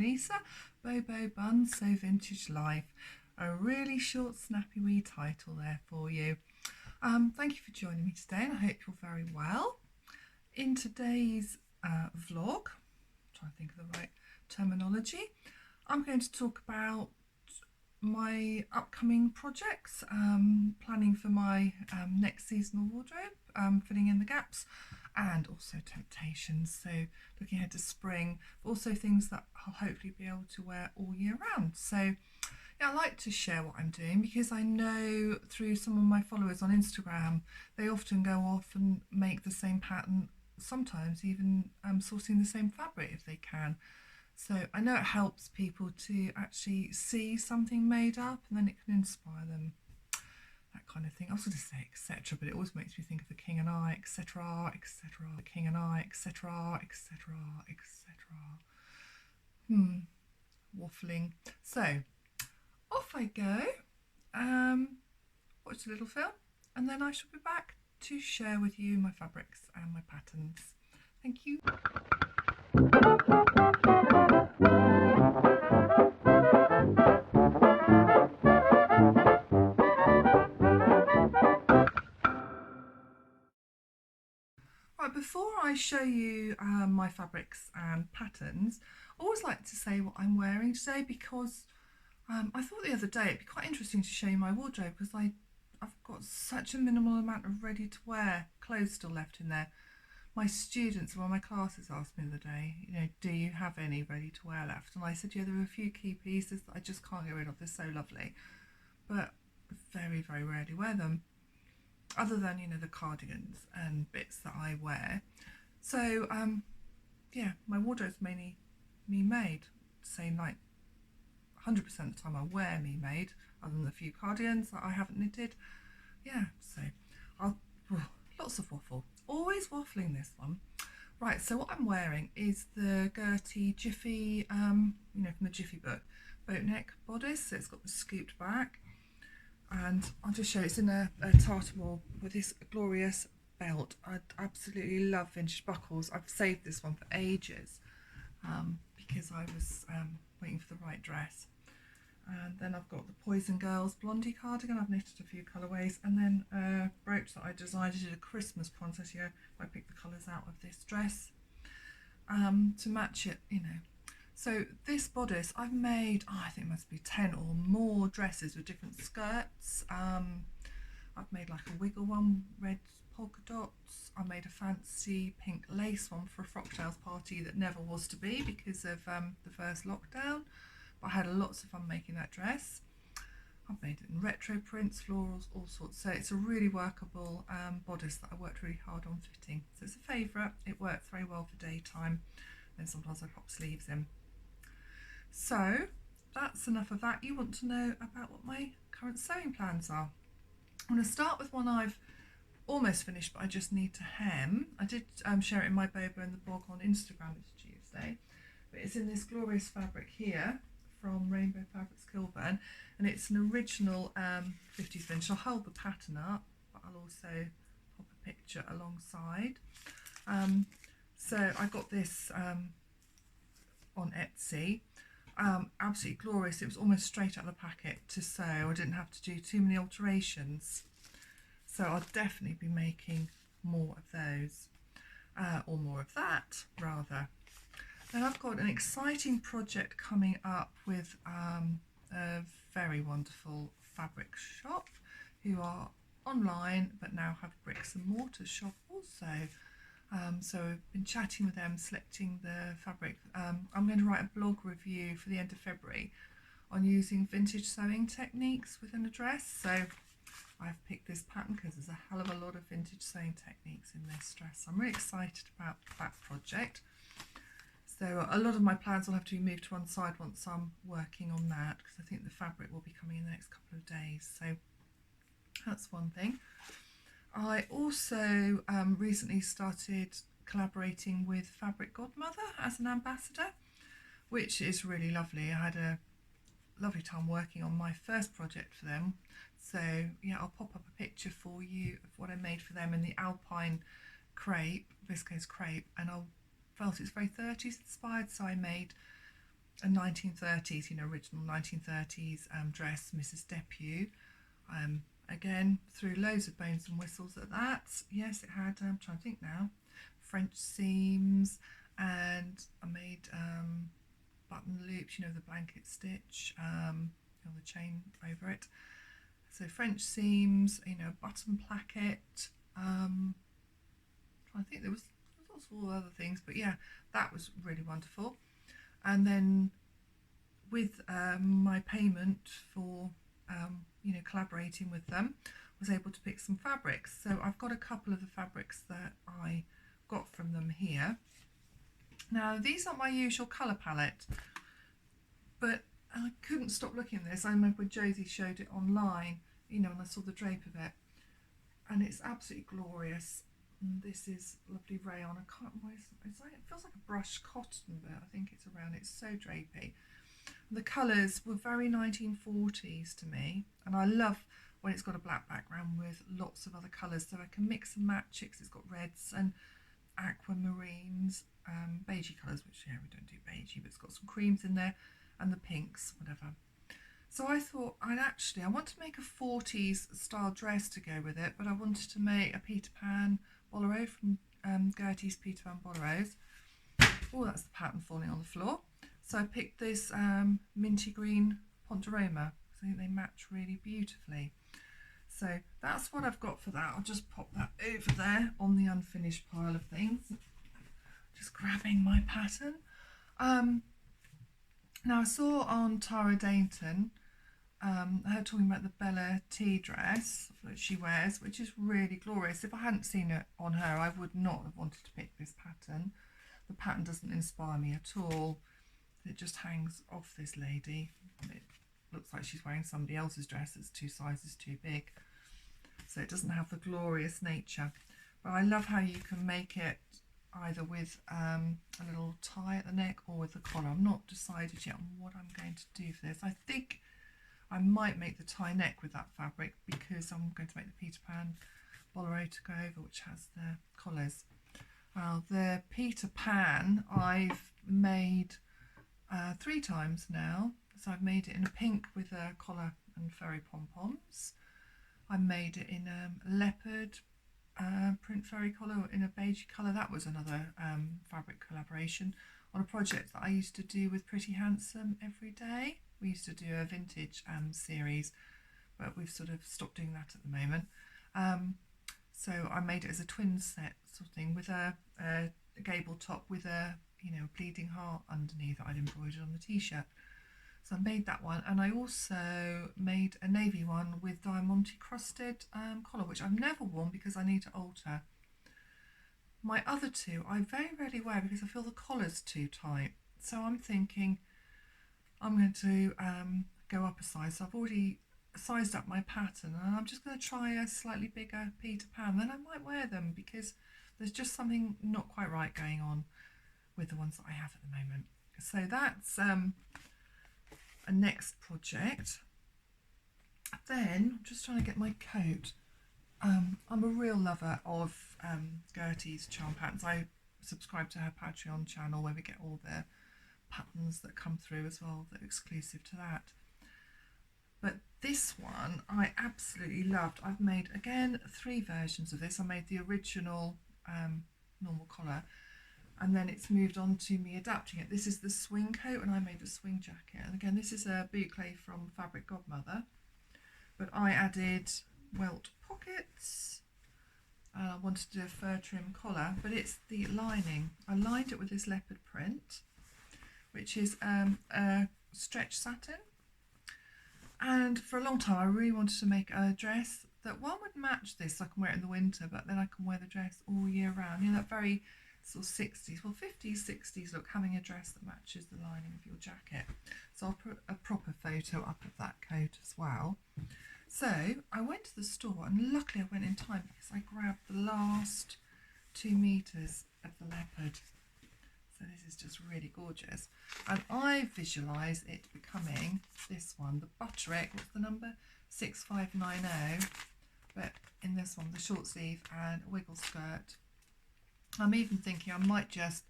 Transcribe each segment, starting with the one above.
Lisa. Bobo Buns, So Vintage Life. A really short, snappy wee title there for you. Thank you for joining me today, and I hope you're very well. In today's vlog, I'm trying to think of the right terminology, I'm going to talk about my upcoming projects, planning for my next seasonal wardrobe, filling in the gaps, and also temptations, so looking ahead to spring, but also things that I'll hopefully be able to wear all year round. So yeah, I like to share what I'm doing because I know through some of my followers on Instagram, they often go off and make the same pattern, sometimes even sourcing the same fabric if they can. So I know it helps people to actually see something made up, and then it can inspire them, that kind of thing. I was going to say etc, but it always makes me think of the King and I, etc, etc, the King and I, etc, etc, etc. Waffling. So off I go, watch the little film, and then I shall be back to share with you my fabrics and my patterns. Thank you. Right, before I show you my fabrics and patterns, I always like to say what I'm wearing today, because I thought the other day it'd be quite interesting to show you my wardrobe, because I've got such a minimal amount of ready to wear clothes still left in there. My students, one of my classes, asked me the other day, you know, do you have any ready to wear left? And I said, yeah, there are a few key pieces that I just can't get rid of. They're so lovely, but very, very rarely wear them, other than, you know, the cardigans and bits that I wear. So yeah, my wardrobe's mainly me made, saying like 100% of the time I wear me made, other than the few cardigans that I haven't knitted. Yeah, so lots of waffle, always waffling this one. Right, so what I'm wearing is the Gertie Jiffy, you know, from the Jiffy book, boat neck bodice. So it's got the scooped back, and I'll just show you, it's in a tartan with this glorious belt. I absolutely love vintage buckles. I've saved this one for ages because I was waiting for the right dress. And then I've got the Poison Girls Blondie cardigan. I've knitted a few colourways, and then a brooch that I designed. I did a Christmas contest here. I picked the colours out of this dress to match it, you know. So this bodice I've made, I think it must be 10 or more dresses with different skirts. I've made like a wiggle one, red polka dots. I made a fancy pink lace one for a Frocktails party that never was to be because of the first lockdown. But I had lots of fun making that dress. I've made it in retro prints, florals, all sorts. So it's a really workable bodice that I worked really hard on fitting. So it's a favourite. It works very well for daytime. Then sometimes I pop sleeves in. So that's enough of that. You want to know about what my current sewing plans are. I'm going to start with one I've almost finished, but I just need to hem. I did share it in my Bobo and the blog on Instagram. It's Tuesday, but it's in this glorious fabric here from Rainbow Fabrics Kilburn, and it's an original 50s vintage. I'll hold the pattern up, but I'll also pop a picture alongside. So I got this on Etsy. Absolutely glorious. It was almost straight out of the packet to sew. I didn't have to do too many alterations, so I'll definitely be making more of those, or more of that rather. Then I've got an exciting project coming up with a very wonderful fabric shop who are online but now have bricks and mortar shop also. So I've been chatting with them, selecting the fabric. I'm going to write a blog review for the end of February on using vintage sewing techniques within a dress. So I've picked this pattern because there's a hell of a lot of vintage sewing techniques in this dress. I'm really excited about that project. So a lot of my plans will have to be moved to one side once I'm working on that, because I think the fabric will be coming in the next couple of days. So that's one thing. I also recently started collaborating with Fabric Godmother as an ambassador, which is really lovely. I had a lovely time working on my first project for them. So yeah, I'll pop up a picture for you of what I made for them in the Alpine crepe, viscose crepe, and I felt it's very 30s inspired, so I made a 1930s, you know, original 1930s dress, Mrs. Depew. Again, threw loads of bones and whistles at that. Yes, it had, I'm trying to think now, French seams, and I made button loops, you know, the blanket stitch, on the chain over it. So French seams, you know, button placket. I think there was lots of all other things, but yeah, that was really wonderful. And then with my payment for you know, collaborating with them, I was able to pick some fabrics. So I've got a couple of the fabrics that I got from them here. Now these aren't my usual colour palette, but I couldn't stop looking at this. I remember when Josie showed it online, you know, and I saw the drape of it, and it's absolutely glorious. And this is lovely rayon. I can't, it's like, it feels like a brushed cotton, but I think it's around. It's so drapey. The colours were very 1940s to me, and I love when it's got a black background with lots of other colours, so I can mix and match it, 'cause it's got reds and aquamarines, beigey colours, which, yeah, we don't do beigey, but it's got some creams in there, and the pinks, whatever. So I thought I want to make a 40s style dress to go with it, but I wanted to make a Peter Pan bolero from Gertie's Peter Pan Boleros. Oh, that's the pattern falling on the floor. So I picked this minty green Ponderoma. I think they match really beautifully. So that's what I've got for that. I'll just pop that over there on the unfinished pile of things. Just grabbing my pattern. Now I saw on Tara Dainton, her talking about the Bella tea dress that she wears, which is really glorious. If I hadn't seen it on her, I would not have wanted to pick this pattern. The pattern doesn't inspire me at all. It just hangs off this lady. It looks like she's wearing somebody else's dress that's 2 sizes too big. So it doesn't have the glorious nature. But I love how you can make it either with a little tie at the neck or with the collar. I'm not decided yet on what I'm going to do for this. I think I might make the tie neck with that fabric, because I'm going to make the Peter Pan bolero to go over, which has the collars. The Peter Pan I've made 3 times now. So I've made it in a pink with a collar and fairy pom-poms. I made it in a leopard print fairy collar in a beige colour. That was another fabric collaboration on a project that I used to do with Pretty Handsome every day. We used to do a vintage series, but we've sort of stopped doing that at the moment. So I made it as a twin set sort of thing with a gable top with a, you know, bleeding heart underneath that I'd embroidered on the t-shirt. So I made that one, and I also made a navy one with diamante crusted collar, which I've never worn because I need to alter. My other 2 I very rarely wear because I feel the collar's too tight. So I'm thinking I'm going to go up a size. So I've already sized up my pattern, and I'm just going to try a slightly bigger Peter Pan. Then I might wear them because there's just something not quite right going on with the ones that I have at the moment. So that's a next project. Then I'm just trying to get my coat. I'm a real lover of Gertie's charm patterns. I subscribe to her Patreon channel where we get all the patterns that come through as well that are exclusive to that. But this one I absolutely loved. I've made, again, 3 versions of this. I made the original normal collar, and then it's moved on to me adapting it. This is the swing coat, and I made a swing jacket. And again, this is a boucle from Fabric Godmother, but I added welt pockets. I wanted to do a fur trim collar, but it's the lining. I lined it with this leopard print, which is a stretch satin. And for a long time, I really wanted to make a dress that one would match this, so I can wear it in the winter, but then I can wear the dress all year round. You know, that very sort of 60s, well 50s, 60s look, having a dress that matches the lining of your jacket. So I'll put a proper photo up of that coat as well. So I went to the store, and luckily I went in time because I grabbed the last 2 meters of the leopard. So this is just really gorgeous. And I visualise it becoming this one, the Butterick, what's the number? 6590. But in this one, the short sleeve and a wiggle skirt. I'm even thinking I might just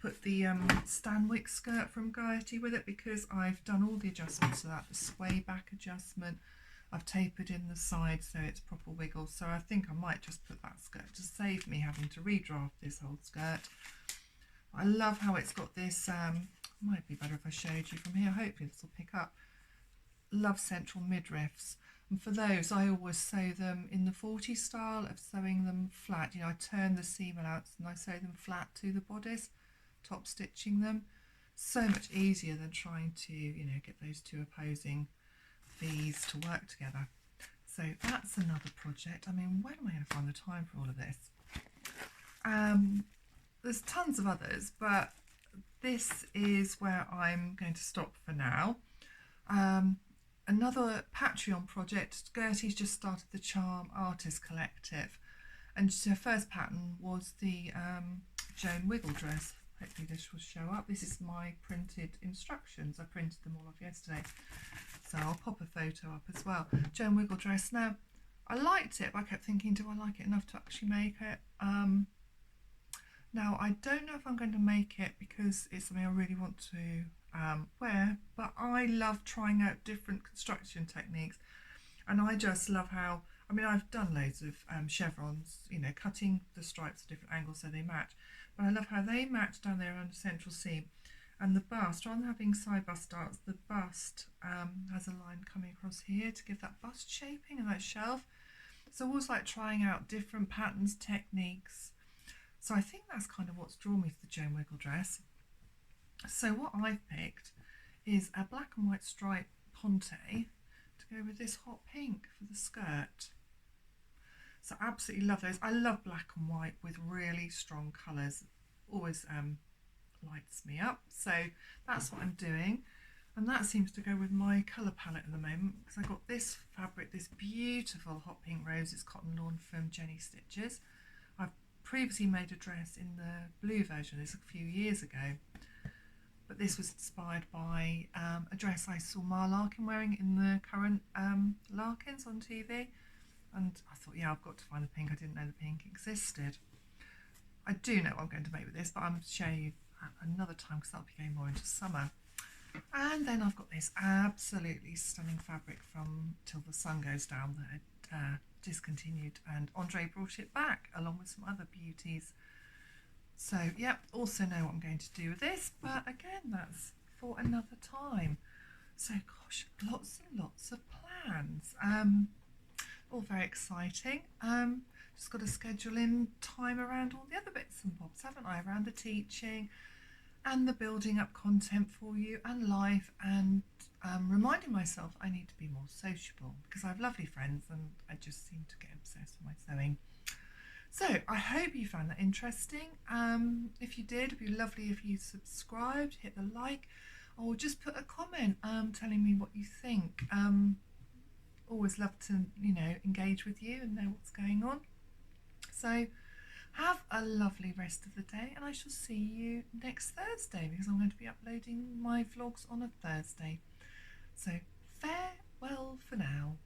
put the Stanwyck skirt from Gaiety with it, because I've done all the adjustments to that, the sway back adjustment. I've tapered in the side so it's proper wiggle, so I think I might just put that skirt to save me having to redraft this whole skirt. I love how it's got this, might be better if I showed you from here, hopefully this will pick up, love central midriffs. And for those, I always sew them in the 40 style of sewing them flat. You know, I turn the seam allowance and I sew them flat to the bodice, top stitching them. So much easier than trying to, you know, get those two opposing V's to work together. So that's another project. I mean, where am I going to find the time for all of this? There's tons of others, but this is where I'm going to stop for now. Another Patreon project, Gertie's just started the Charm Artist Collective, and her first pattern was the Joan Wiggle dress. Hopefully this will show up. This is my printed instructions. I printed them all off yesterday, so I'll pop a photo up as well. Joan Wiggle dress. Now, I liked it, but I kept thinking, do I like it enough to actually make it? Now, I don't know if I'm going to make it because it's something I really want to wear, but I love trying out different construction techniques, and I just love how, I mean, I've done loads of chevrons, you know, cutting the stripes at different angles so they match, but I love how they match down there on the central seam, and the bust, rather than having side bust darts, the bust has a line coming across here to give that bust shaping and that shelf. So I always like trying out different patterns, techniques. So I think that's kind of what's drawn me to the Joan Wiggle dress. So what I've picked is a black and white stripe ponte to go with this hot pink for the skirt. So I absolutely love those. I love black and white with really strong colours. Always lights me up. So that's what I'm doing. And that seems to go with my colour palette at the moment, because I got this fabric, this beautiful hot pink roses cotton lawn from Jenny Stitches. I've previously made a dress in the blue version, this a few years ago, but this was inspired by a dress I saw Ma Larkin wearing in the current Larkins on TV, and I thought, yeah, I've got to find the pink. I didn't know the pink existed. I do know what I'm going to make with this, but I'm going to show you at another time because that'll be going more into summer. And then I've got this absolutely stunning fabric from Till the Sun Goes Down that had discontinued, and Andre brought it back along with some other beauties. So yeah, also know what I'm going to do with this, but again, that's for another time. So gosh, lots and lots of plans, all very exciting. Just got to schedule in time around all the other bits and bobs, haven't I, around the teaching and the building up content for you and life, and reminding myself I need to be more sociable because I have lovely friends and I just seem to get obsessed with my sewing. So I hope you found that interesting. If you did, it'd be lovely if you subscribed, hit the like, or just put a comment telling me what you think. Always love to, you know, engage with you and know what's going on. So have a lovely rest of the day, and I shall see you next Thursday because I'm going to be uploading my vlogs on a Thursday. So farewell for now.